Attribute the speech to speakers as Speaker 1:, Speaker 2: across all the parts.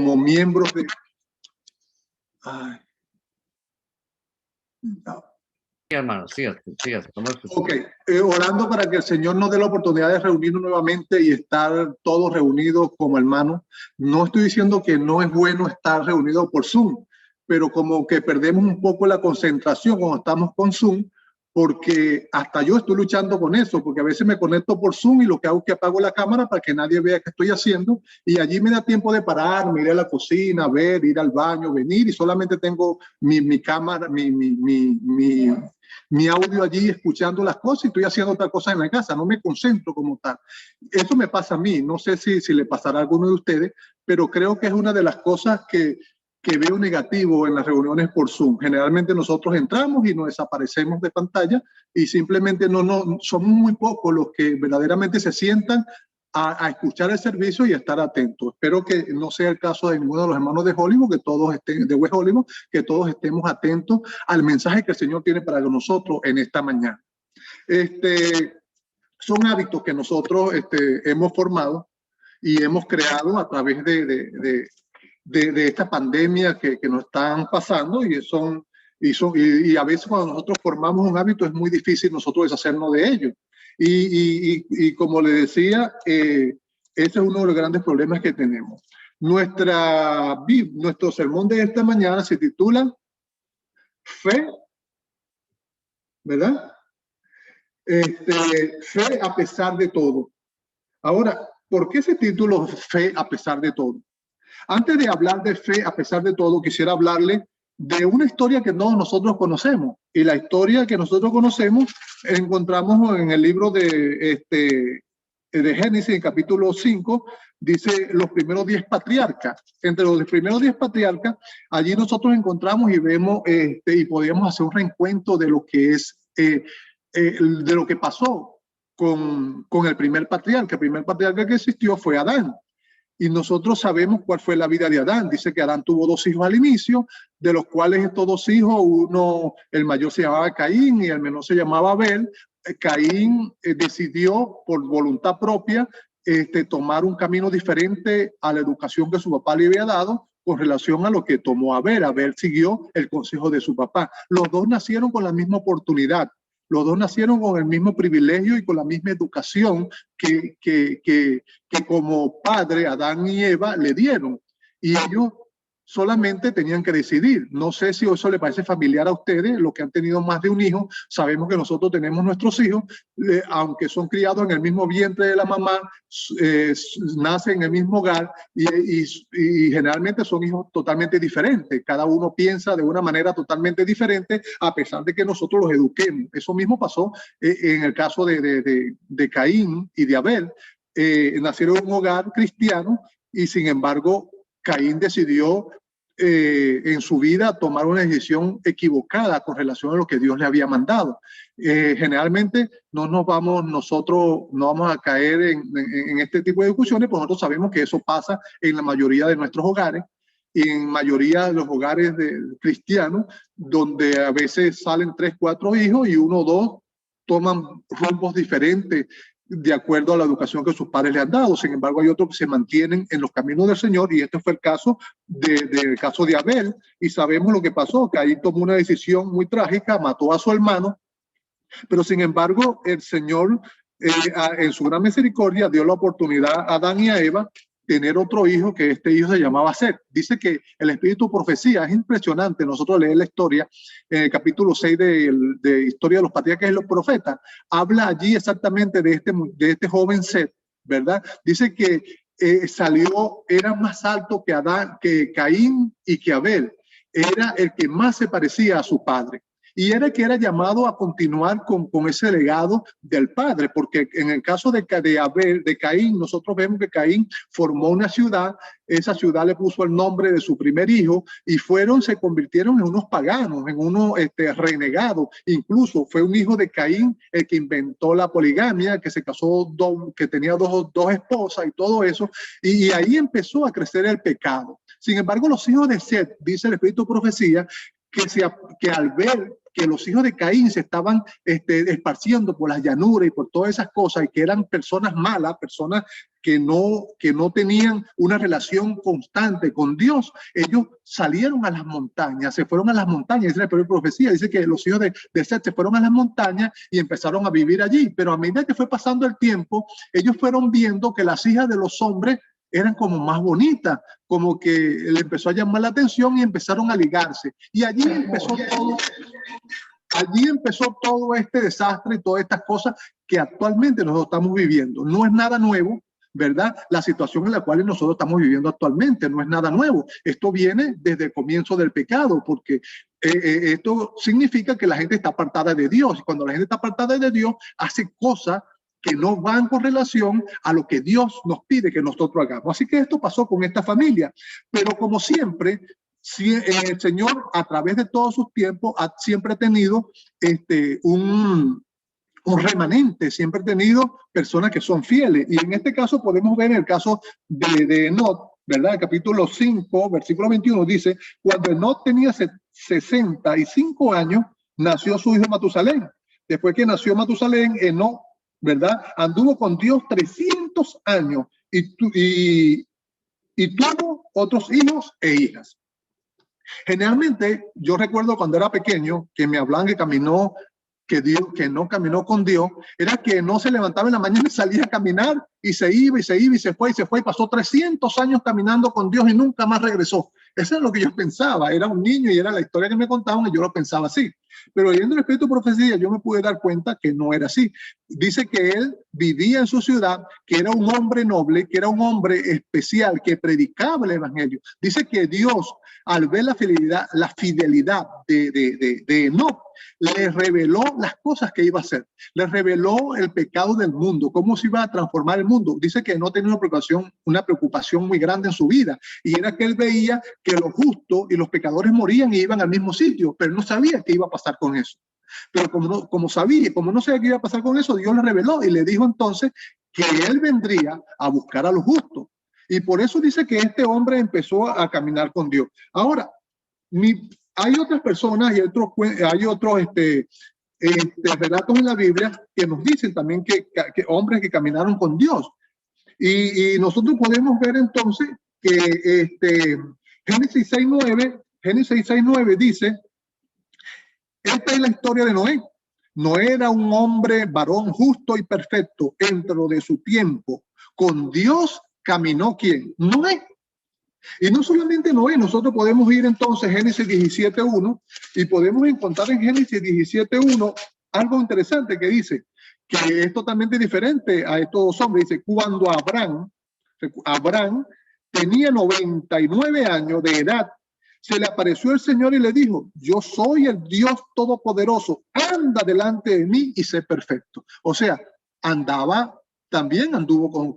Speaker 1: como miembros de... Ay. No.
Speaker 2: Sí, hermano, sígase.
Speaker 1: Ok, orando para que el Señor nos dé la oportunidad de reunirnos nuevamente y estar todos reunidos como hermanos. No estoy diciendo que no es bueno estar reunidos por Zoom, pero como que perdemos un poco la concentración cuando estamos con Zoom, porque hasta yo estoy luchando con eso, porque a veces me conecto por Zoom y lo que hago es que apago la cámara para que nadie vea qué estoy haciendo, y allí me da tiempo de pararme, ir a la cocina, ver, ir al baño, venir, y solamente tengo mi cámara, mi audio allí escuchando las cosas, y estoy haciendo otra cosa en la casa, no me concentro como tal. Eso me pasa a mí, no sé si le pasará a alguno de ustedes, pero creo que es una de las cosas que veo negativo en las reuniones por Zoom. Generalmente nosotros entramos y nos desaparecemos de pantalla y simplemente no somos muy pocos los que verdaderamente se sientan a escuchar el servicio y a estar atentos. Espero que no sea el caso de ninguno de los hermanos de Hollywood, que todos estén, de West Hollywood, que todos estemos atentos al mensaje que el Señor tiene para nosotros en esta mañana. Son hábitos que nosotros hemos formado y hemos creado a través de esta pandemia que nos están pasando, y a veces cuando nosotros formamos un hábito es muy difícil nosotros deshacernos de ello. Y como le decía, ese es uno de los grandes problemas que tenemos. Nuestro sermón de esta mañana se titula Fe, ¿verdad? Fe a pesar de todo. Ahora, ¿por qué ese título, Fe a pesar de todo? Antes de hablar de fe a pesar de todo, quisiera hablarle de una historia que todos nosotros conocemos. Y la historia que nosotros conocemos encontramos en el libro de Génesis, en capítulo 5, dice los primeros 10 patriarcas. Entre los primeros 10 patriarcas, allí nosotros encontramos y vemos y podíamos hacer un reencuentro de lo que es, de lo que pasó con el primer patriarca. El primer patriarca que existió fue Adán. Y nosotros sabemos cuál fue la vida de Adán. Dice que Adán tuvo 2 hijos al inicio, de los cuales estos 2 hijos, el mayor se llamaba Caín y el menor se llamaba Abel. Caín decidió por voluntad propia tomar un camino diferente a la educación que su papá le había dado con relación a lo que tomó Abel. Abel siguió el consejo de su papá. Los dos nacieron con la misma oportunidad. Los dos nacieron con el mismo privilegio y con la misma educación que como padre Adán y Eva le dieron. Y ellos solamente tenían que decidir. No sé si eso le parece familiar a ustedes, los que han tenido más de un hijo. Sabemos que nosotros tenemos nuestros hijos, aunque son criados en el mismo vientre de la mamá, nacen en el mismo hogar y generalmente son hijos totalmente diferentes. Cada uno piensa de una manera totalmente diferente a pesar de que nosotros los eduquemos. Eso mismo pasó en el caso de Caín y de Abel. Nacieron en un hogar cristiano y sin embargo Caín decidió en su vida tomar una decisión equivocada con relación a lo que Dios le había mandado. Generalmente nosotros no vamos a caer en este tipo de discusiones, porque nosotros sabemos que eso pasa en la mayoría de nuestros hogares y en mayoría de los hogares cristianos, donde a veces salen 3, 4 hijos y 1 o 2 toman rumbos diferentes de acuerdo a la educación que sus padres le han dado. Sin embargo, hay otros que se mantienen en los caminos del Señor, y este fue el caso del caso de Abel, y sabemos lo que pasó, que ahí tomó una decisión muy trágica, mató a su hermano, pero sin embargo el Señor en su gran misericordia dio la oportunidad a Adán y a Eva tener otro hijo, que este hijo se llamaba Set. Dice que el espíritu profecía es impresionante. Nosotros leemos la historia en el capítulo 6 de Historia de los Patriarcas y los Profetas. Habla allí exactamente de este joven Set, ¿verdad? Dice que era más alto que Adán, que Caín y que Abel. Era el que más se parecía a su padre. Y era que era llamado a continuar con ese legado del padre, porque en el caso de Caín, nosotros vemos que Caín formó una ciudad, esa ciudad le puso el nombre de su primer hijo, y se convirtieron en unos paganos, en unos renegados. Incluso fue un hijo de Caín el que inventó la poligamia, que se casó, que tenía dos esposas y todo eso, y ahí empezó a crecer el pecado. Sin embargo, los hijos de Set, dice el espíritu de profecía, que al ver que los hijos de Caín se estaban esparciendo por las llanuras y por todas esas cosas, y que eran personas malas, personas que no tenían una relación constante con Dios, ellos salieron a las montañas, se fueron a las montañas. Dice la primera profecía, dice que los hijos de Set se fueron a las montañas y empezaron a vivir allí. Pero a medida que fue pasando el tiempo, ellos fueron viendo que las hijas de los hombres eran como más bonitas, como que le empezó a llamar la atención y empezaron a ligarse. Y allí empezó todo este desastre y todas estas cosas que actualmente nosotros estamos viviendo. No es nada nuevo, ¿verdad? La situación en la cual nosotros estamos viviendo actualmente no es nada nuevo. Esto viene desde el comienzo del pecado, porque esto significa que la gente está apartada de Dios. Y cuando la gente está apartada de Dios, hace cosas que no van con relación a lo que Dios nos pide que nosotros hagamos. Así que esto pasó con esta familia. Pero como siempre, el Señor, a través de todos sus tiempos, siempre ha tenido un remanente, siempre ha tenido personas que son fieles. Y en este caso podemos ver en el caso de Enoc, ¿verdad? El capítulo 5, versículo 21 dice, cuando Enoc tenía 65 años, nació su hijo Matusalén. Después que nació Matusalén, Enoc, ¿verdad? Anduvo con Dios 300 años y tuvo otros hijos e hijas. Generalmente, yo recuerdo cuando era pequeño que me hablaban que no caminó con Dios, era que no se levantaba en la mañana y salía a caminar y se iba y se iba y se fue y pasó 300 años caminando con Dios y nunca más regresó. Eso es lo que yo pensaba. Era un niño y era la historia que me contaban y yo lo pensaba así. Pero leyendo el Espíritu de Profecía, yo me pude dar cuenta que no era así. Dice que él vivía en su ciudad, que era un hombre noble, que era un hombre especial, que predicaba el evangelio. Dice que Dios, al ver la fidelidad de Enoc, le reveló las cosas que iba a hacer. Le reveló el pecado del mundo, cómo se iba a transformar el mundo. Dice que no tenía una preocupación muy grande en su vida, y era que él veía que los justos y los pecadores morían y iban al mismo sitio, pero no sabía qué iba a pasar con eso. Pero como no sabía qué iba a pasar con eso, Dios le reveló y le dijo entonces que él vendría a buscar a los justos. Y por eso dice que este hombre empezó a caminar con Dios. Ahora, hay otras personas y hay otros relatos en la Biblia que nos dicen también que hombres que caminaron con Dios. Y nosotros podemos ver entonces que Génesis 6:9 dice, esta es la historia de Noé. Noé era un hombre varón justo y perfecto dentro de su tiempo. Con Dios caminó ¿quién? Noé. Y no solamente Noé, nosotros podemos ir entonces a Génesis 17:1 y podemos encontrar en Génesis 17:1 algo interesante que dice que es totalmente diferente a estos dos hombres. Dice, cuando Abraham tenía 99 años de edad, se le apareció el Señor y le dijo, yo soy el Dios Todopoderoso, anda delante de mí y sé perfecto. O sea, también anduvo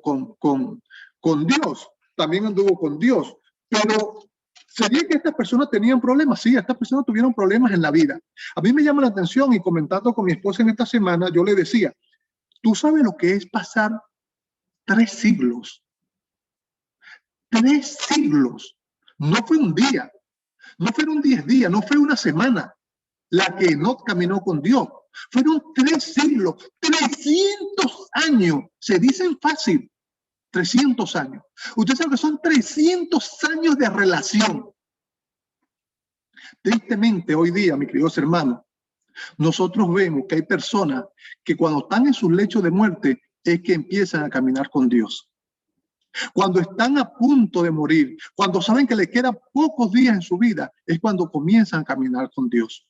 Speaker 1: con Dios, también anduvo con Dios. Pero ¿sería que estas personas tenían problemas? Sí, estas personas tuvieron problemas en la vida. A mí me llama la atención, y comentando con mi esposa en esta semana, yo le decía, ¿tú sabes lo que es pasar 3 siglos? 3 siglos. No fue un día, no fueron 10 días, no fue una semana la que no caminó con Dios. Fueron 3 siglos, 300 años. Se dicen fácil, 300 años. Usted sabe que son 300 años de relación. Tristemente, hoy día, mis queridos hermanos, nosotros vemos que hay personas que cuando están en sus lechos de muerte es que empiezan a caminar con Dios. Cuando están a punto de morir, cuando saben que les quedan pocos días en su vida, es cuando comienzan a caminar con Dios.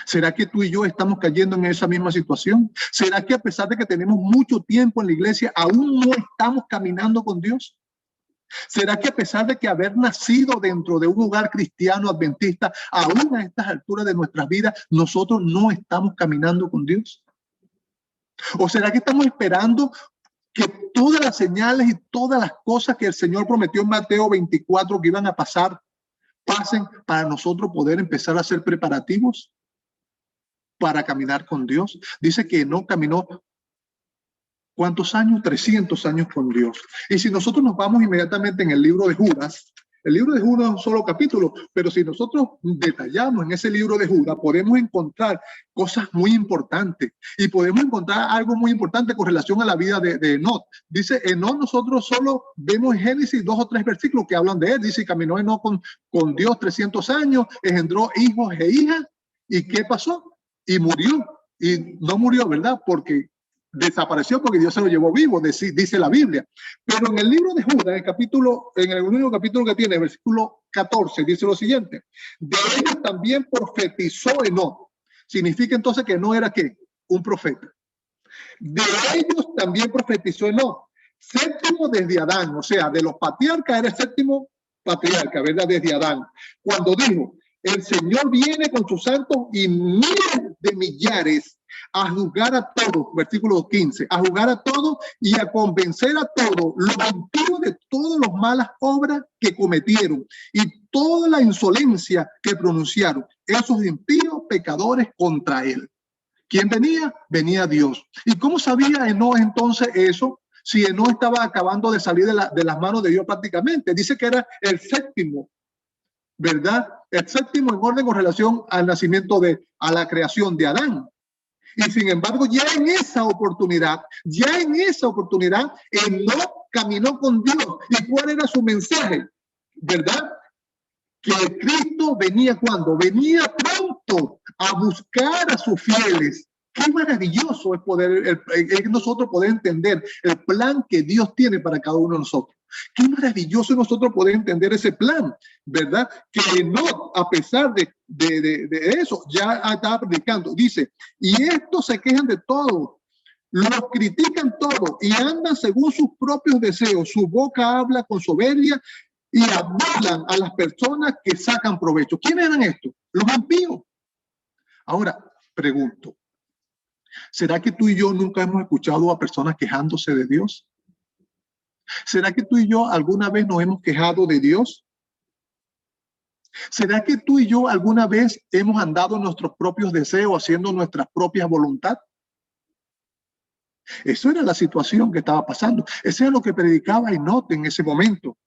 Speaker 1: ¿Será que tú y yo estamos cayendo en esa misma situación? ¿Será que a pesar de que tenemos mucho tiempo en la iglesia, aún no estamos caminando con Dios? ¿Será que a pesar de que haber nacido dentro de un hogar cristiano adventista, aún a estas alturas de nuestras vidas, nosotros no estamos caminando con Dios? ¿O será que estamos esperando que todas las señales y todas las cosas que el Señor prometió en Mateo 24 que iban a pasar, pasen para nosotros poder empezar a hacer preparativos para caminar con Dios? Dice que no caminó, ¿cuántos años? 300 años con Dios. Y si nosotros nos vamos inmediatamente en el libro de Judas, El libro de Judas es un solo capítulo, pero si nosotros detallamos en ese libro de Judas, podemos encontrar cosas muy importantes y podemos encontrar algo muy importante con relación a la vida de Enoc. Dice, Enoc nosotros solo vemos en Génesis 2 o 3 versículos que hablan de él. Dice, caminó Enoc con Dios 300 años, engendró hijos e hijas. ¿Y qué pasó? Y murió. Y no murió, ¿verdad? Porque desapareció, porque Dios se lo llevó vivo, dice la Biblia. Pero en el libro de Judas, en el único capítulo que tiene, versículo 14, dice lo siguiente: de ellos también profetizó Enoc. Significa entonces que no era ¿qué? Un profeta. De ellos también profetizó Enoc, séptimo desde Adán, o sea, de los patriarcas era el séptimo patriarca, ¿verdad? Desde Adán. Cuando dijo, el Señor viene con sus santos y miles de millares a juzgar a todos, versículo 15, a juzgar a todos y a convencer a todos los impíos de todas las malas obras que cometieron y toda la insolencia que pronunciaron esos impíos pecadores contra él. ¿Quién venía? Venía Dios. ¿Y cómo sabía Enoc entonces eso? Si Enoc estaba acabando de salir de las manos de Dios prácticamente. Dice que era el séptimo, ¿verdad? El séptimo en orden con relación al nacimiento a la creación de Adán. Y sin embargo, ya en esa oportunidad, Enoc caminó con Dios. ¿Y cuál era su mensaje? ¿Verdad? Que Cristo venía cuando venía pronto a buscar a sus fieles. Qué maravilloso es nosotros poder entender el plan que Dios tiene para cada uno de nosotros. Qué maravilloso es nosotros poder entender ese plan, ¿verdad? Que no, a pesar de eso, ya estaba predicando. Dice, y estos se quejan de todo, los critican todo y andan según sus propios deseos. Su boca habla con soberbia y abulan a las personas que sacan provecho. ¿Quiénes eran estos? Los impíos. Ahora, pregunto, ¿será que tú y yo nunca hemos escuchado a personas quejándose de Dios? ¿Será que tú y yo alguna vez nos hemos quejado de Dios? ¿Será que tú y yo alguna vez hemos andado en nuestros propios deseos, haciendo nuestra propia voluntad? Eso era la situación que estaba pasando. Eso era lo que predicaba Enoc en ese momento.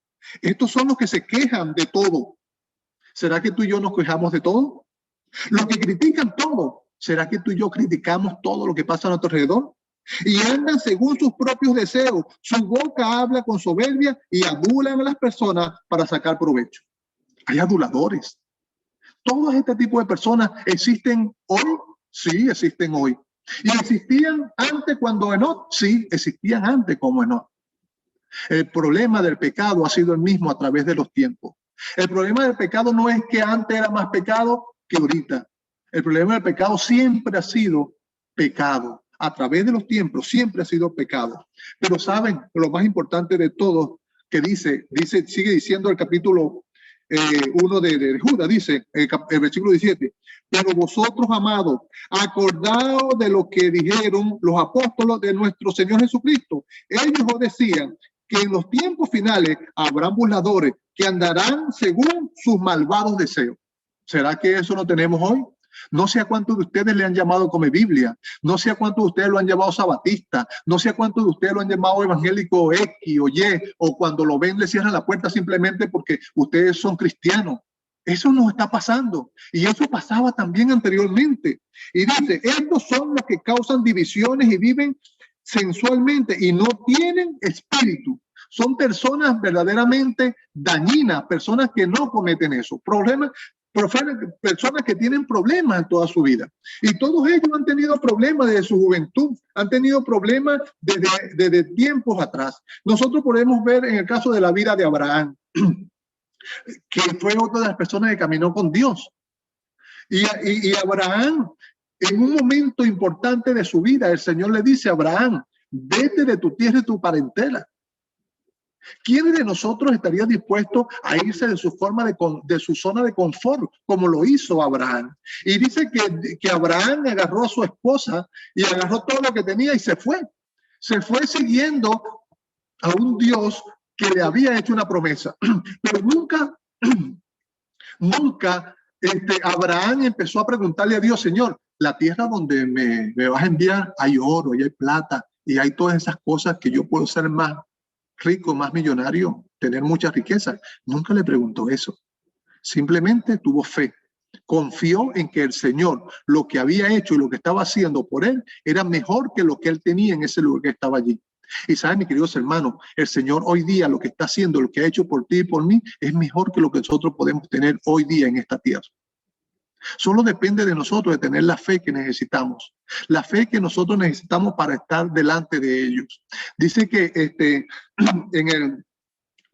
Speaker 1: Estos son los que se quejan de todo. ¿Será que tú y yo nos quejamos de todo? Los que critican todo. ¿Será que tú y yo criticamos todo lo que pasa a nuestro alrededor? Y andan según sus propios deseos. Su boca habla con soberbia y adulan a las personas para sacar provecho. Hay aduladores. ¿Todos este tipo de personas existen hoy? Sí, existen hoy. ¿Y existían antes cuando Enoc? Sí, existían antes como Enoc. El problema del pecado ha sido el mismo a través de los tiempos. El problema del pecado no es que antes era más pecado que ahorita. El problema del pecado siempre ha sido pecado. A través de los tiempos siempre ha sido pecado. Pero saben, lo más importante de todo que sigue diciendo el capítulo 1 de Judas, dice el versículo 17, pero vosotros, amados, acordaos de lo que dijeron los apóstoles de nuestro Señor Jesucristo. Ellos os decían que en los tiempos finales habrán burladores que andarán según sus malvados deseos. ¿Será que eso no tenemos hoy? No sé a cuántos de ustedes le han llamado come Biblia, no sé a cuántos de ustedes lo han llamado sabatista, no sé a cuántos de ustedes lo han llamado evangélico X o Y, o cuando lo ven le cierran la puerta simplemente porque ustedes son cristianos. Eso nos está pasando y eso pasaba también anteriormente. Y dice, estos son los que causan divisiones y viven sensualmente y no tienen espíritu. Son personas verdaderamente dañinas, personas que no cometen eso. Personas que tienen problemas en toda su vida. Y todos ellos han tenido problemas desde su juventud, han tenido problemas desde tiempos atrás. Nosotros podemos ver en el caso de la vida de Abraham, que fue otra de las personas que caminó con Dios. Y Abraham, en un momento importante de su vida, el Señor le dice a Abraham, vete de tu tierra y tu parentela. ¿Quién de nosotros estaría dispuesto a irse de su zona de confort, como lo hizo Abraham? Y dice que Abraham agarró a su esposa y agarró todo lo que tenía y se fue. Se fue siguiendo a un Dios que le había hecho una promesa. Pero nunca Abraham empezó a preguntarle a Dios, Señor, la tierra donde me vas a enviar hay oro y hay plata y hay todas esas cosas que yo puedo ser más rico, más millonario, tener mucha riqueza. Nunca le preguntó eso. Simplemente tuvo fe. Confió en que el Señor, lo que había hecho y lo que estaba haciendo por él, era mejor que lo que él tenía en ese lugar que estaba allí. Y saben, mis queridos hermanos, el Señor hoy día lo que está haciendo, lo que ha hecho por ti y por mí, es mejor que lo que nosotros podemos tener hoy día en esta tierra. Solo depende de nosotros de tener la fe que necesitamos, la fe que nosotros necesitamos para estar delante de ellos. Dice que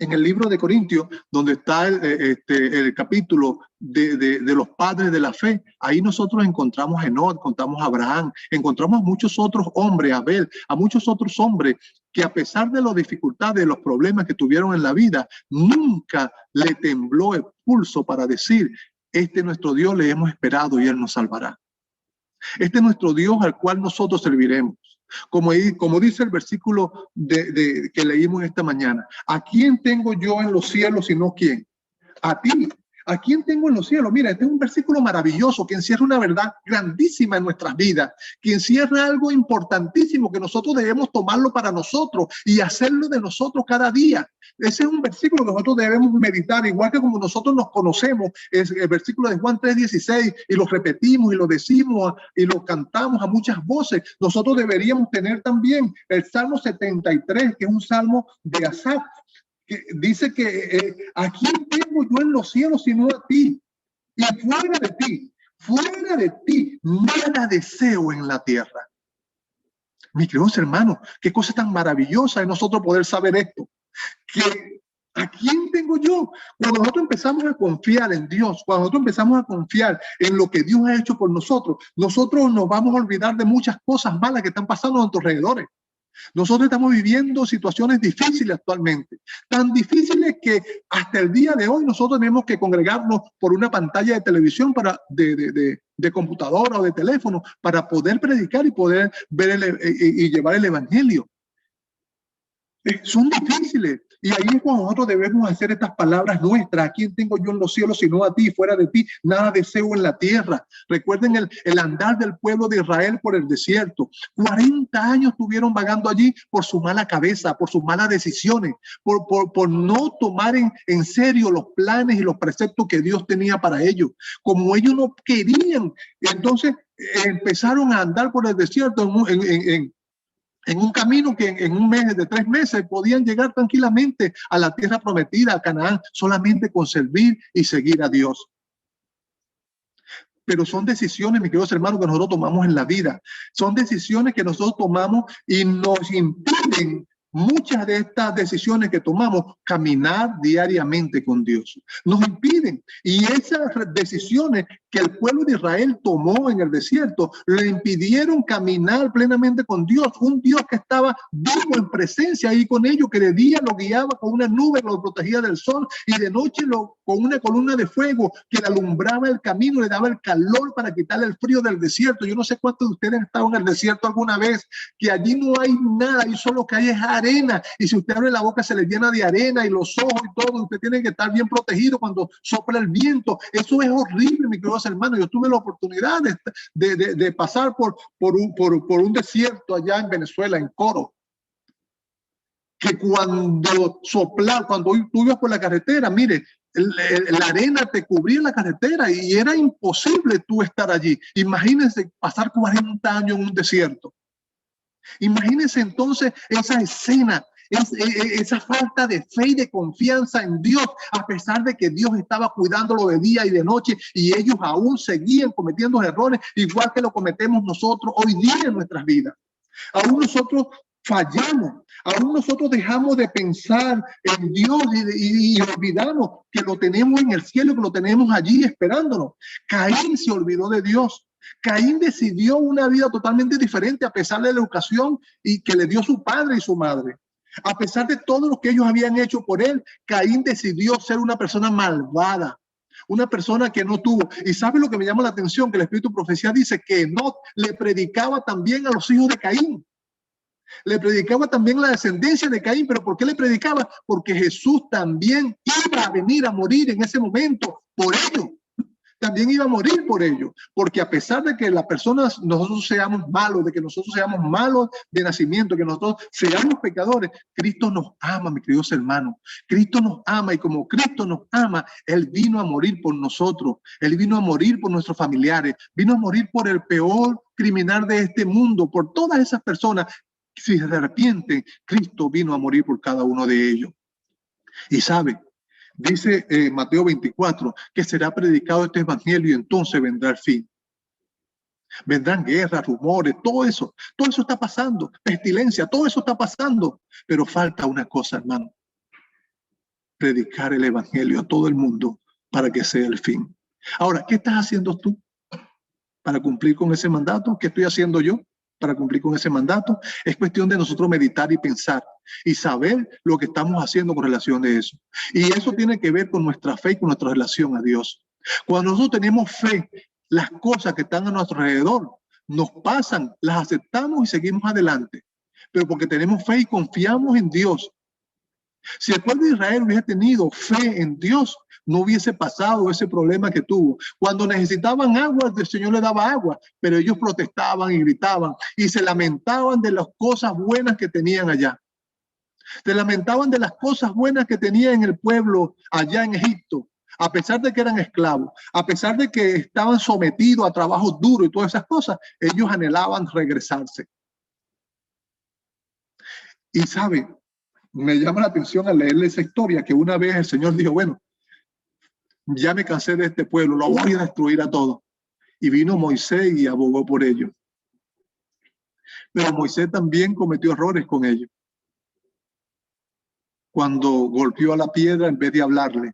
Speaker 1: en el libro de Corintios, donde está el capítulo de los padres de la fe, ahí nosotros encontramos a Enoc, encontramos a Abraham, encontramos a muchos otros hombres, a Abel, a muchos otros hombres que a pesar de las dificultades, de los problemas que tuvieron en la vida, nunca le tembló el pulso para decir: este es nuestro Dios, le hemos esperado y Él nos salvará. Este es nuestro Dios al cual nosotros serviremos. Como dice el versículo que leímos esta mañana: ¿a quién tengo yo en los cielos sino quién? A ti. ¿A quién tengo en los cielos? Mira, este es un versículo maravilloso que encierra una verdad grandísima en nuestras vidas, que encierra algo importantísimo que nosotros debemos tomarlo para nosotros y hacerlo de nosotros cada día. Ese es un versículo que nosotros debemos meditar, igual que como nosotros nos conocemos, es el versículo de Juan 3:16, y lo repetimos y lo decimos y lo cantamos a muchas voces. Nosotros deberíamos tener también el Salmo 73, que es un salmo de Asaf, que dice que ¿a quién tengo yo en los cielos sino a ti? Y fuera de ti, nada deseo en la tierra. Mis queridos hermanos, qué cosa tan maravillosa es nosotros poder saber esto. Que ¿a quién tengo yo? Cuando nosotros empezamos a confiar en Dios, cuando nosotros empezamos a confiar en lo que Dios ha hecho por nosotros, nosotros nos vamos a olvidar de muchas cosas malas que están pasando a nuestros alrededores. Nosotros estamos viviendo situaciones difíciles actualmente, tan difíciles que hasta el día de hoy nosotros tenemos que congregarnos por una pantalla de televisión, de computadora o de teléfono, para poder predicar y poder ver y llevar el evangelio. Son difíciles, y ahí es cuando nosotros debemos hacer estas palabras nuestras: ¿a quién tengo yo en los cielos sino a ti? Fuera de ti nada deseo en la tierra. Recuerden el andar del pueblo de Israel por el desierto. 40 años estuvieron vagando allí por su mala cabeza, por sus malas decisiones, por no tomar en serio los planes y los preceptos que Dios tenía para ellos. Como ellos no querían, entonces empezaron a andar por el desierto en un camino que en un mes, de 3 meses, podían llegar tranquilamente a la tierra prometida, a Canaán, solamente con servir y seguir a Dios. Pero son decisiones, mis queridos hermanos, que nosotros tomamos en la vida. Son decisiones que nosotros tomamos y nos impiden, muchas de estas decisiones que tomamos, caminar diariamente con Dios. Nos impiden. Y esas decisiones que el pueblo de Israel tomó en el desierto le impidieron caminar plenamente con Dios. Un Dios que estaba vivo en presencia ahí con ellos, que de día lo guiaba con una nube, lo protegía del sol, y de noche con una columna de fuego que le alumbraba el camino, le daba el calor para quitarle el frío del desierto. Yo no sé cuántos de ustedes han estado en el desierto alguna vez, que allí no hay nada, y solo que hay es arena, y si usted abre la boca se le llena de arena, y los ojos y todo. Usted tiene que estar bien protegido cuando sopla el viento. Eso es horrible, mi querido hermano. Yo tuve la oportunidad de pasar por un desierto allá en Venezuela, en Coro, que cuando soplaba, cuando tú ibas por la carretera, mire, la arena te cubría la carretera y era imposible tú estar allí. Imagínense pasar 40 años en un desierto. Imagínense entonces esa escena, esa falta de fe y de confianza en Dios, a pesar de que Dios estaba cuidándolo de día y de noche, y ellos aún seguían cometiendo errores, igual que lo cometemos nosotros hoy día en nuestras vidas. Aún nosotros fallamos, aún nosotros dejamos de pensar en Dios y olvidamos que lo tenemos en el cielo, que lo tenemos allí esperándonos. Caín se olvidó de Dios. Caín decidió una vida totalmente diferente a pesar de la educación y que le dio su padre y su madre. A pesar de todo lo que ellos habían hecho por él, Caín decidió ser una persona malvada, una persona que no tuvo. Y ¿sabe lo que me llama la atención? Que el Espíritu de Profecía dice que Enoc le predicaba también a los hijos de Caín. Le predicaba también la descendencia de Caín. ¿Pero por qué le predicaba? Porque Jesús también iba a venir a morir en ese momento por ellos. también iba a morir por ellos, porque a pesar de que las personas, nosotros seamos malos, de que nosotros seamos malos de nacimiento, que nosotros seamos pecadores, Cristo nos ama, mis queridos hermanos. Cristo nos ama, y como Cristo nos ama, Él vino a morir por nosotros, Él vino a morir por nuestros familiares, vino a morir por el peor criminal de este mundo, por todas esas personas. Si se arrepienten, Cristo vino a morir por cada uno de ellos. Y sabe, dice Mateo 24, que será predicado este evangelio y entonces vendrá el fin. Vendrán guerras, rumores, todo eso está pasando, pestilencia, todo eso está pasando, pero falta una cosa, hermano: predicar el evangelio a todo el mundo para que sea el fin. Ahora, ¿qué estás haciendo tú para cumplir con ese mandato? ¿Qué estoy haciendo yo para cumplir con ese mandato? Es cuestión de nosotros meditar y pensar y saber lo que estamos haciendo con relación a eso. Y eso tiene que ver con nuestra fe y con nuestra relación a Dios. Cuando nosotros tenemos fe, las cosas que están a nuestro alrededor nos pasan, las aceptamos y seguimos adelante. Pero porque tenemos fe y confiamos en Dios. Si el pueblo de Israel hubiese tenido fe en Dios, no hubiese pasado ese problema que tuvo. Cuando necesitaban agua, el Señor le daba agua, pero ellos protestaban y gritaban y se lamentaban de las cosas buenas que tenían allá. Se lamentaban de las cosas buenas que tenía en el pueblo allá en Egipto, a pesar de que eran esclavos, a pesar de que estaban sometidos a trabajos duros y todas esas cosas, ellos anhelaban regresarse. Y sabe, me llama la atención al leerle esa historia, que una vez el Señor dijo: bueno, ya me cansé de este pueblo, lo voy a destruir a todos. Y vino Moisés y abogó por ellos. Pero Moisés también cometió errores con ellos. Cuando golpeó a la piedra, en vez de hablarle,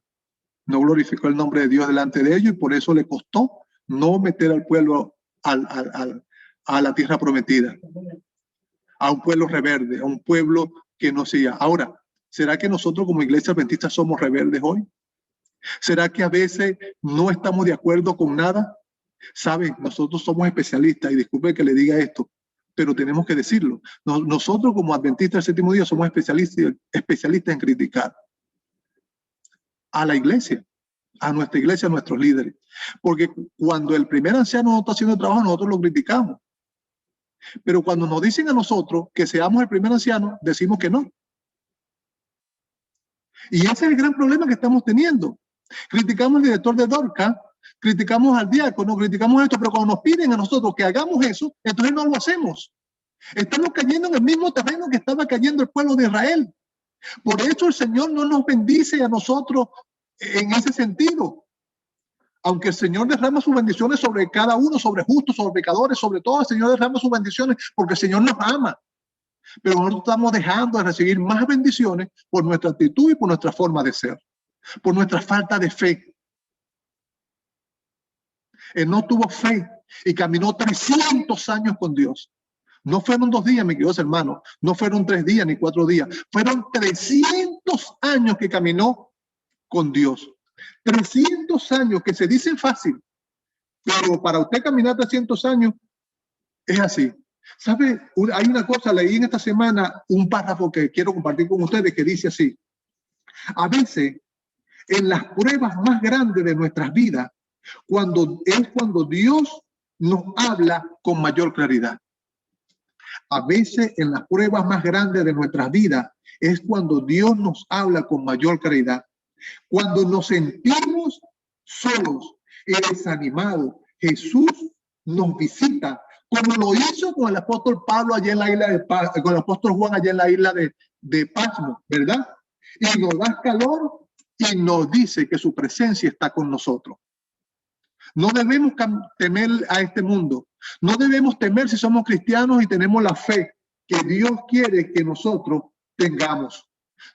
Speaker 1: no glorificó el nombre de Dios delante de ellos, y por eso le costó no meter al pueblo a la tierra prometida, a un pueblo rebelde, a un pueblo que no siga. Ahora, ¿será que nosotros como iglesia adventista somos rebeldes hoy? ¿Será que a veces no estamos de acuerdo con nada? Saben, nosotros somos especialistas, y disculpe que le diga esto, pero tenemos que decirlo. Nosotros como adventistas del séptimo día somos especialistas en criticar a la iglesia, a nuestra iglesia, a nuestros líderes. Porque cuando el primer anciano no está haciendo el trabajo, nosotros lo criticamos. Pero cuando nos dicen a nosotros que seamos el primer anciano, decimos que no. Y ese es el gran problema que estamos teniendo. Criticamos al director de Dorcas, criticamos al diácono, criticamos esto, pero cuando nos piden a nosotros que hagamos eso, entonces no lo hacemos. Estamos cayendo en el mismo terreno que estaba cayendo el pueblo de Israel. Por eso el Señor no nos bendice a nosotros en ese sentido. Aunque el Señor derrama sus bendiciones sobre cada uno, sobre justos, sobre pecadores, sobre todo, el Señor derrama sus bendiciones porque el Señor nos ama. Pero nosotros estamos dejando de recibir más bendiciones por nuestra actitud y por nuestra forma de ser, por nuestra falta de fe. Él no tuvo fe y caminó 300 años con Dios. No fueron 2 días, mis queridos hermanos, no fueron 3 días ni 4 días, fueron 300 años que caminó con Dios. 300 años que se dicen fácil, pero para usted caminar 300 años es así. ¿Sabe? Hay una cosa, leí en esta semana un párrafo que quiero compartir con ustedes que dice así: a veces en las pruebas más grandes de nuestras vidas, cuando Dios nos habla con mayor claridad. A veces en las pruebas más grandes de nuestras vidas es cuando Dios nos habla con mayor claridad. Cuando nos sentimos solos y desanimados, Jesús nos visita, como lo hizo con el apóstol Pablo allá en la isla con el apóstol Juan allá en la isla de Patmos, ¿verdad? Y nos da calor y nos dice que su presencia está con nosotros. No debemos temer a este mundo. No debemos temer si somos cristianos y tenemos la fe que Dios quiere que nosotros tengamos.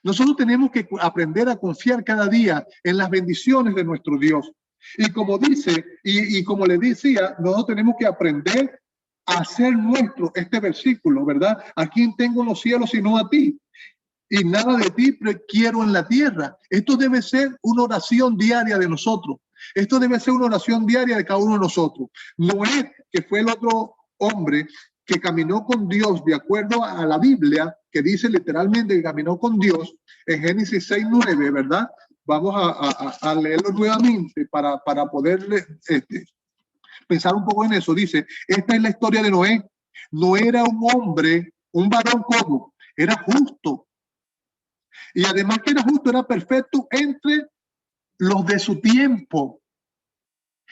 Speaker 1: Nosotros tenemos que aprender a confiar cada día en las bendiciones de nuestro Dios. Y como dice, y como le decía, nosotros tenemos que aprender a hacer nuestro este versículo, ¿verdad? ¿A quién tengo en los cielos sino a ti? Y nada de ti quiero en la tierra. Esto debe ser una oración diaria de nosotros. Esto debe ser una oración diaria de cada uno de nosotros. Noé, que fue el otro hombre que caminó con Dios de acuerdo a la Biblia, que dice literalmente que caminó con Dios en Génesis 6:9, ¿verdad? vamos a leerlo nuevamente para poder pensar un poco en eso. Dice, esta es la historia de Noé. No era un hombre, un varón como, era justo. Y además que era justo, era perfecto entre los de su tiempo.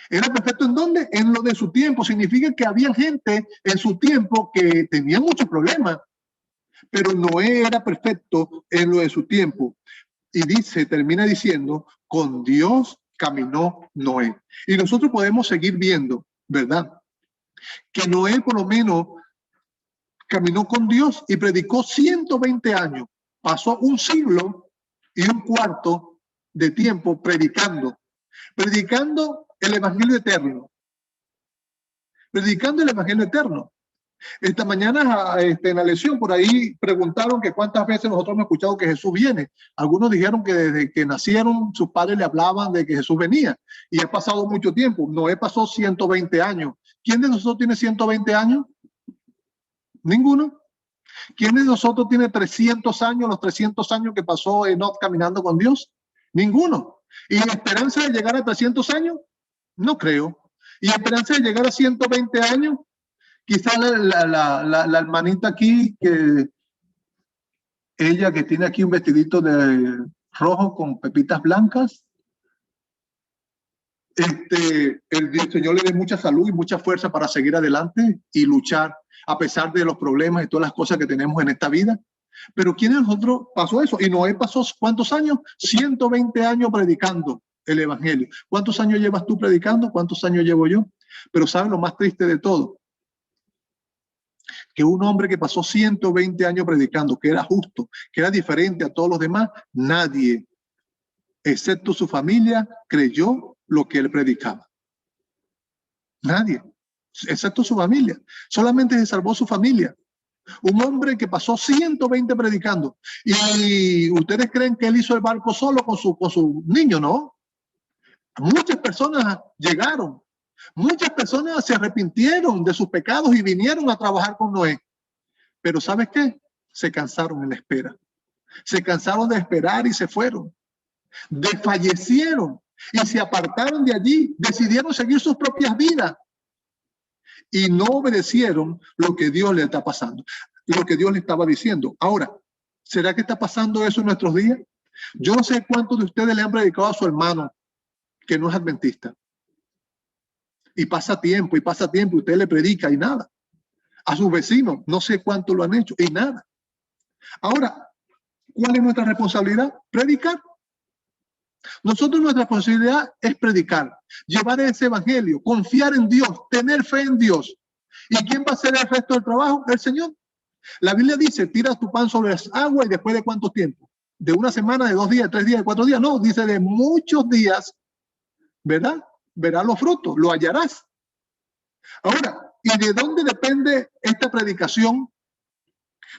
Speaker 1: ¿Era perfecto en dónde? En lo de su tiempo. Significa que había gente en su tiempo que tenía muchos problemas, pero Noé era perfecto en lo de su tiempo. Y dice, termina diciendo, con Dios caminó Noé. Y nosotros podemos seguir viendo, ¿verdad? Que Noé por lo menos caminó con Dios y predicó 120 años. Pasó un siglo y un cuarto de tiempo predicando el evangelio eterno. Predicando el evangelio eterno. Esta mañana en la lección por ahí preguntaron que cuántas veces nosotros hemos escuchado que Jesús viene. Algunos dijeron que desde que nacieron sus padres le hablaban de que Jesús venía y ha pasado mucho tiempo. Noé pasó 120 años. ¿Quién de nosotros tiene 120 años? Ninguno. ¿Quién de nosotros tiene 300 años, los 300 años que pasó Enoch caminando con Dios? Ninguno. ¿Y la esperanza de llegar a 300 años? No creo. ¿Y la esperanza de llegar a 120 años? Quizá la hermanita aquí, que ella que tiene aquí un vestidito de rojo con pepitas blancas, el Señor le dé mucha salud y mucha fuerza para seguir adelante y luchar a pesar de los problemas y todas las cosas que tenemos en esta vida. Pero ¿quién de nosotros pasó eso? Y Noé pasó ¿cuántos años? 120 años predicando el evangelio. ¿Cuántos años llevas tú predicando? ¿Cuántos años llevo yo? Pero ¿saben lo más triste de todo? Que un hombre que pasó 120 años predicando, que era justo, que era diferente a todos los demás, nadie, excepto su familia, creyó lo que él predicaba. Nadie, excepto su familia. Solamente se salvó su familia. Un hombre que pasó 120 predicando. Y ustedes creen que él hizo el barco solo con su niño, ¿no? Muchas personas llegaron. Muchas personas se arrepintieron de sus pecados y vinieron a trabajar con Noé. Pero ¿sabes qué? Se cansaron en la espera. Se cansaron de esperar y se fueron. Desfallecieron y se apartaron de allí. Decidieron seguir sus propias vidas. Y no obedecieron lo que Dios le está pasando. Lo que Dios le estaba diciendo. Ahora, ¿será que está pasando eso en nuestros días? Yo no sé cuántos de ustedes le han predicado a su hermano que no es adventista. Y pasa tiempo, y usted le predica y nada. A sus vecinos, no sé cuánto lo han hecho y nada. Ahora, ¿cuál es nuestra responsabilidad? Predicar. Nosotros nuestra responsabilidad es predicar, llevar ese evangelio, confiar en Dios, tener fe en Dios. ¿Y quién va a hacer el resto del trabajo? El Señor. La Biblia dice, tira tu pan sobre las aguas y después de cuánto tiempo, de una semana, de 2 días, de 3 días, de 4 días. No, dice de muchos días, ¿verdad? Verás los frutos, lo hallarás. Ahora, ¿y de dónde depende esta predicación?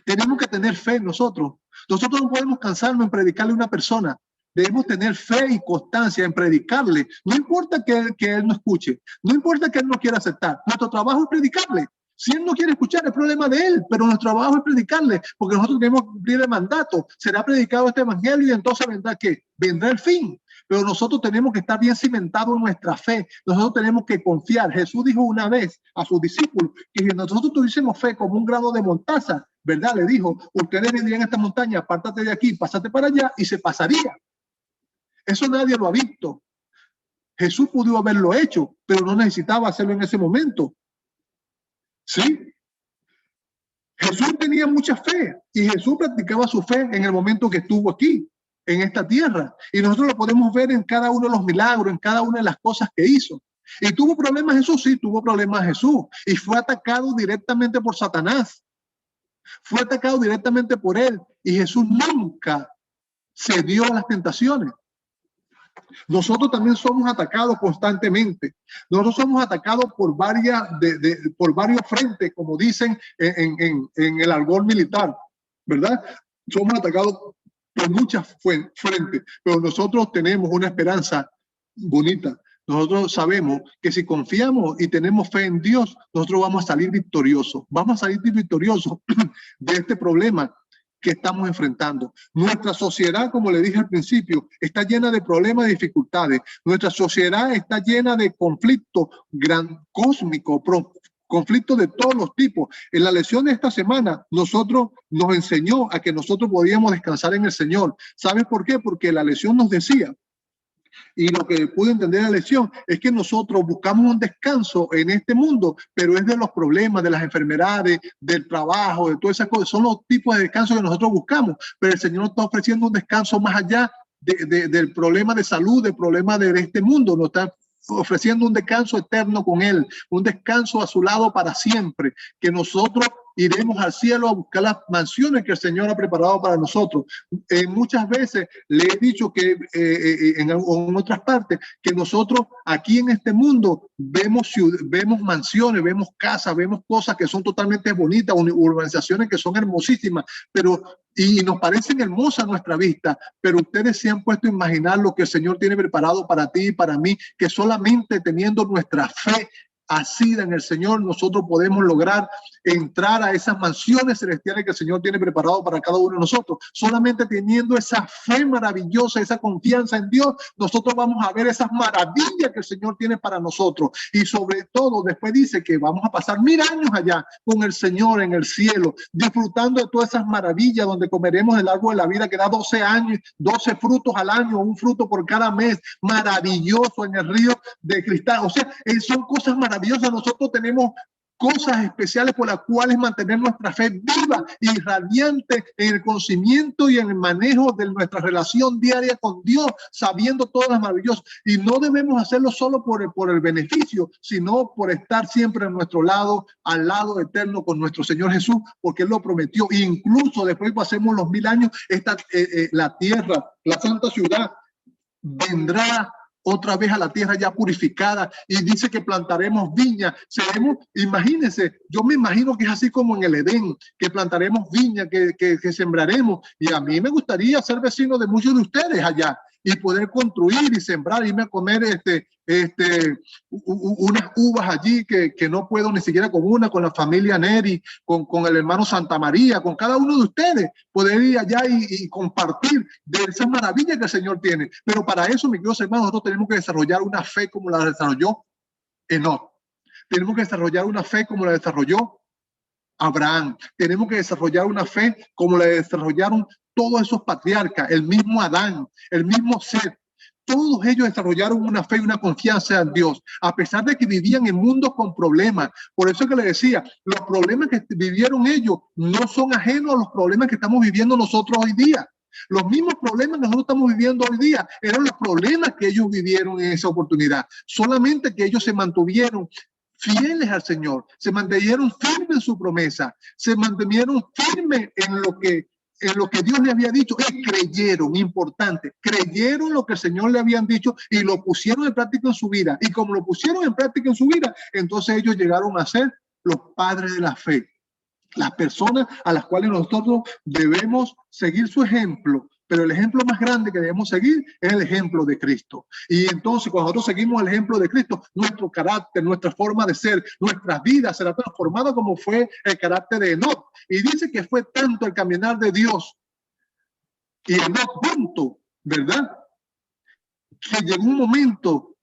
Speaker 1: Tenemos que tener fe en nosotros. Nosotros no podemos cansarnos en predicarle a una persona. Debemos tener fe y constancia en predicarle. No importa que él no escuche. No importa que él no quiera aceptar. Nuestro trabajo es predicarle. Si él no quiere escuchar, es problema de él. Pero nuestro trabajo es predicarle. Porque nosotros tenemos que cumplir el mandato. Será predicado este evangelio y entonces vendrá ¿qué? Vendrá el fin. Pero nosotros tenemos que estar bien cimentados en nuestra fe. Nosotros tenemos que confiar. Jesús dijo una vez a sus discípulos que si nosotros tuviésemos fe como un grano de mostaza, ¿verdad? Le dijo, ustedes vendrían a esta montaña, apártate de aquí, pásate para allá y se pasaría. Eso nadie lo ha visto. Jesús pudo haberlo hecho, pero no necesitaba hacerlo en ese momento. ¿Sí? Jesús tenía mucha fe y Jesús practicaba su fe en el momento que estuvo aquí, en esta tierra. Y nosotros lo podemos ver en cada uno de los milagros, en cada una de las cosas que hizo. ¿Y tuvo problemas Jesús? Sí, tuvo problemas Jesús. Y fue atacado directamente por Satanás. Fue atacado directamente por él. Y Jesús nunca cedió a las tentaciones. Nosotros también somos atacados constantemente. Nosotros somos atacados por varios frentes, como dicen en el argot militar, ¿verdad? Somos atacados por muchas frentes, pero nosotros tenemos una esperanza bonita. Nosotros sabemos que si confiamos y tenemos fe en Dios, nosotros vamos a salir victoriosos. Vamos a salir victoriosos de este problema que estamos enfrentando. Nuestra sociedad, como le dije al principio, está llena de problemas y dificultades. Nuestra sociedad está llena de conflictos cósmicos, conflictos de todos los tipos. En la lección de esta semana, nos enseñó a que nosotros podíamos descansar en el Señor. ¿Sabes por qué? Porque la lección nos decía, y lo que pude entender en la lección es que nosotros buscamos un descanso en este mundo, pero es de los problemas, de las enfermedades, del trabajo, de todas esas cosas. Son los tipos de descanso que nosotros buscamos, pero el Señor nos está ofreciendo un descanso más allá del problema de salud, del problema de este mundo. Nos está ofreciendo un descanso eterno con Él, un descanso a su lado para siempre, que nosotros iremos al cielo a buscar las mansiones que el Señor ha preparado para nosotros. Muchas veces le he dicho que en otras partes, que nosotros aquí en este mundo vemos mansiones, vemos casas, vemos cosas que son totalmente bonitas, urbanizaciones que son hermosísimas, y nos parecen hermosas a nuestra vista, pero ustedes se han puesto a imaginar lo que el Señor tiene preparado para ti y para mí, que solamente teniendo nuestra fe asida en el Señor, nosotros podemos lograr entrar a esas mansiones celestiales que el Señor tiene preparado para cada uno de nosotros. Solamente teniendo esa fe maravillosa, esa confianza en Dios, nosotros vamos a ver esas maravillas que el Señor tiene para nosotros. Y sobre todo, después dice que vamos a pasar 1000 años allá con el Señor en el cielo, disfrutando de todas esas maravillas, donde comeremos el árbol de la vida que da 12 años, 12 frutos al año, un fruto por cada mes, maravilloso en el río de cristal. O sea, son cosas maravillosas. Nosotros tenemos cosas especiales por las cuales mantener nuestra fe viva y radiante en el conocimiento y en el manejo de nuestra relación diaria con Dios, sabiendo todas las maravillosas. Y no debemos hacerlo solo por el beneficio, sino por estar siempre a nuestro lado, al lado eterno con nuestro Señor Jesús, porque Él lo prometió. E incluso después pasemos los 1000 años, la tierra, la santa ciudad, vendrá otra vez a la tierra ya purificada, y dice que plantaremos viña, imagínense, yo me imagino que es así como en el Edén, que plantaremos viña, que sembraremos, y a mí me gustaría ser vecino de muchos de ustedes allá, y poder construir y sembrar, irme a comer unas uvas allí que no puedo ni siquiera con la familia Neri, con el hermano Santa María, con cada uno de ustedes, poder ir allá y compartir de esas maravillas que el Señor tiene. Pero para eso, mis queridos hermanos, nosotros tenemos que desarrollar una fe como la desarrolló Enoc. Tenemos que desarrollar una fe como la desarrolló Abraham. Tenemos que desarrollar una fe como la desarrollaron todos esos patriarcas, el mismo Adán, el mismo Set. Todos ellos desarrollaron una fe y una confianza en Dios, a pesar de que vivían en mundos con problemas. Por eso que le decía, los problemas que vivieron ellos no son ajenos a los problemas que estamos viviendo nosotros hoy día. Los mismos problemas que nosotros estamos viviendo hoy día eran los problemas que ellos vivieron en esa oportunidad. Solamente que ellos se mantuvieron fieles al Señor, se mantuvieron firmes en su promesa, se mantuvieron firmes en lo que Dios le había dicho, y creyeron, importante, creyeron lo que el Señor le habían dicho y lo pusieron en práctica en su vida. Y como lo pusieron en práctica en su vida, entonces ellos llegaron a ser los padres de la fe, las personas a las cuales nosotros debemos seguir su ejemplo. Pero el ejemplo más grande que debemos seguir es el ejemplo de Cristo. Y entonces, cuando nosotros seguimos el ejemplo de Cristo, nuestro carácter, nuestra forma de ser, nuestras vidas será transformada como fue el carácter de Enoc. Y dice que fue tanto el caminar de Dios y Enoc junto, ¿verdad? Que llegó un momento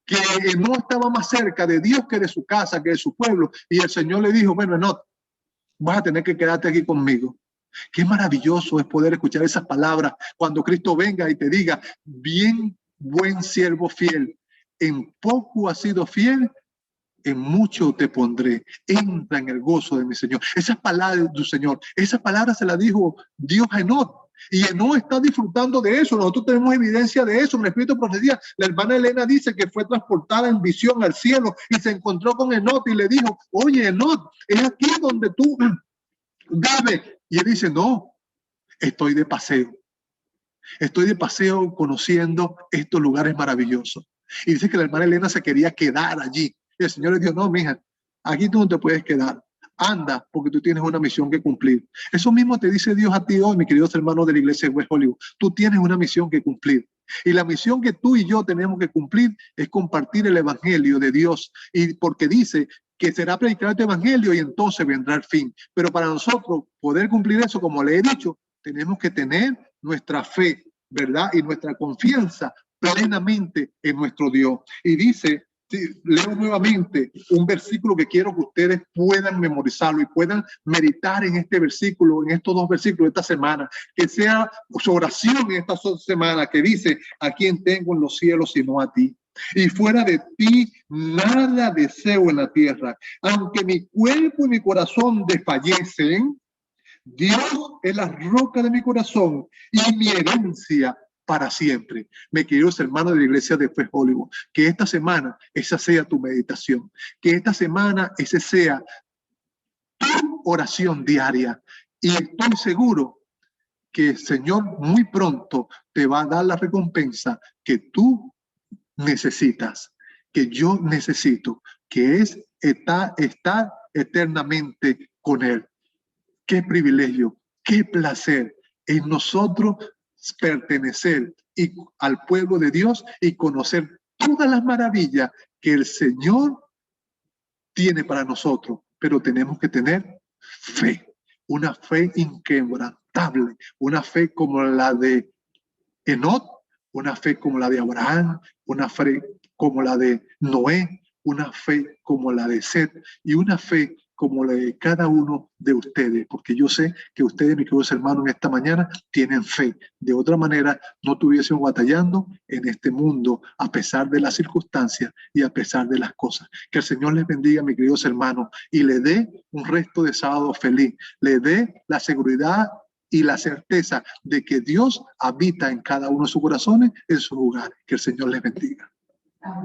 Speaker 1: que Enoc estaba más cerca de Dios que de su casa, que de su pueblo. Y el Señor le dijo, bueno, Enoc, vas a tener que quedarte aquí conmigo. Qué maravilloso es poder escuchar esas palabras cuando Cristo venga y te diga, bien, buen siervo fiel, en poco has sido fiel, en mucho te pondré, entra en el gozo de mi Señor. Esas palabras de tu Señor, esas palabras se las dijo Dios a Enoc. Y Enoc está disfrutando de eso. Nosotros tenemos evidencia de eso. En el Espíritu de Profecía, la hermana Elena dice que fue transportada en visión al cielo y se encontró con Enoc y le dijo, oye, Enoc, es aquí donde tú vives. Y él dice, no, estoy de paseo. Estoy de paseo conociendo estos lugares maravillosos. Y dice que la hermana Elena se quería quedar allí. Y el Señor le dijo, no, mija, aquí tú no te puedes quedar. Anda, porque tú tienes una misión que cumplir. Eso mismo te dice Dios a ti hoy, mis queridos hermanos de la iglesia de West Hollywood. Tú tienes una misión que cumplir. Y la misión que tú y yo tenemos que cumplir es compartir el evangelio de Dios. Y porque dice que será predicar este evangelio y entonces vendrá el fin. Pero para nosotros poder cumplir eso, como le he dicho, tenemos que tener nuestra fe, ¿verdad? Y nuestra confianza plenamente en nuestro Dios. Y dice, leo nuevamente un versículo que quiero que ustedes puedan memorizarlo y puedan meditar en este versículo, en estos dos versículos de esta semana, que sea su oración en esta semana, que dice: ¿a quién tengo en los cielos sino a ti? Y fuera de ti nada deseo en la tierra. Aunque mi cuerpo y mi corazón desfallecen, Dios es la roca de mi corazón y mi herencia para siempre. Me queridos hermanos de la iglesia de Fe Hollywood, que esta semana esa sea tu meditación, que esta semana ese sea tu oración diaria, y estoy seguro que el Señor muy pronto te va a dar la recompensa que tú necesitas, que yo necesito, que es estar eternamente con Él. Qué privilegio, qué placer en nosotros pertenecer al pueblo de Dios y conocer todas las maravillas que el Señor tiene para nosotros. Pero tenemos que tener fe, una fe inquebrantable, una fe como la de Enoc, una fe como la de Abraham, una fe como la de Noé, una fe como la de Seth y una fe como la de cada uno de ustedes, porque yo sé que ustedes, mis queridos hermanos, en esta mañana tienen fe. De otra manera, no estuviésemos batallando en este mundo a pesar de las circunstancias y a pesar de las cosas. Que el Señor les bendiga, mis queridos hermanos, y le dé un resto de sábado feliz, le dé la seguridad y la certeza de que Dios habita en cada uno de sus corazones, en sus lugares. Que el Señor les bendiga.